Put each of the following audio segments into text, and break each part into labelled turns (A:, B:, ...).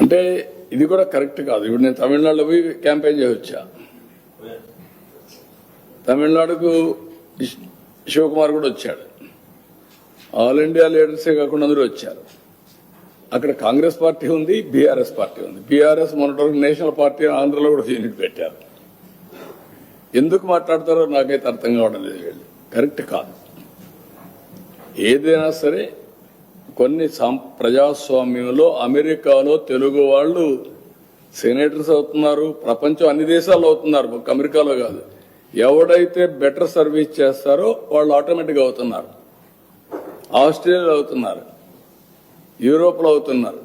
A: అంటే ఇది కూడా కరెక్ట్ కాదు. ఇప్పుడు నేను తమిళనాడులో పోయి క్యాంపెయిన్ చేసి వచ్చా. తమిళనాడుకు శివకుమార్ కూడా వచ్చాడు. ఆల్ ఇండియా లీడర్సే కాకుండా అందరూ వచ్చారు. అక్కడ కాంగ్రెస్ పార్టీ ఉంది, బీఆర్ఎస్ పార్టీ ఉంది. బీఆర్ఎస్ మొన్నటి నేషనల్ పార్టీ ఆంధ్రలో కూడా యూనిట్ పెట్టారు. ఎందుకు మాట్లాడతారో నాకైతే అర్థం కావడం లేదు. వీళ్ళు కరెక్ట్ కాదు. ఏదైనా సరే కొన్ని ప్రజాస్వామ్యంలో అమెరికాలో తెలుగు వాళ్ళు సెనేటర్స్ అవుతున్నారు, ప్రపంచం అన్ని దేశాల్లో అవుతున్నారు, ఒక అమెరికాలో కాదు. ఎవడైతే బెటర్ సర్వీస్ చేస్తారో వాళ్ళు ఆటోమేటిక్గా అవుతున్నారు. ఆస్ట్రేలియాలో అవుతున్నారు, యూరోప్లో అవుతున్నారు,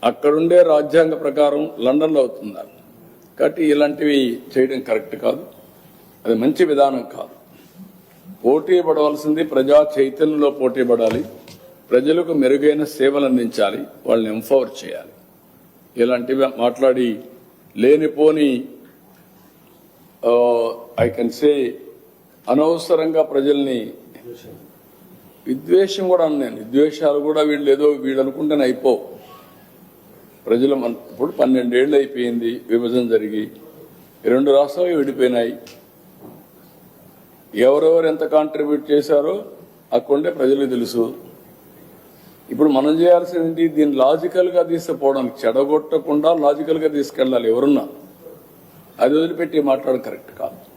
A: అక్కడుండే రాజ్యాంగ ప్రకారం లండన్లో అవుతున్నారు. కాబట్టి ఇలాంటివి చేయడం కరెక్ట్ కాదు, అది మంచి విధానం కాదు. పోటీ పడవలసింది ప్రజా చైతన్యంలో పోటీ పడాలి, ప్రజలకు మెరుగైన సేవలు అందించాలి, వాళ్ళని ఎంపవర్ చేయాలి. ఇలాంటివి మాట్లాడి లేనిపోని ఐ కెన్ సే అనవసరంగా ప్రజల్ని విద్వేషం కూడా అన్నాను. విద్వేషాలు కూడా వీళ్ళు అనుకుంటేనే అయిపోవు. ప్రజలు ఇప్పుడు 12 ఏళ్ళు అయిపోయింది విభజన జరిగి, 2 రాష్ట్రాలు విడిపోయినాయి. ఎవరెవరు ఎంత కాంట్రిబ్యూట్ చేశారో అక్కడే ప్రజలకు తెలుసు. ఇప్పుడు మనం చేయాల్సింది దీన్ని లాజికల్ గా తీసుకుపోవడానికి, చెడగొట్టకుండా లాజికల్ గా తీసుకెళ్లాలి. ఎవరున్నా అది వదిలిపెట్టి మాట్లాడడం కరెక్ట్ కాదు.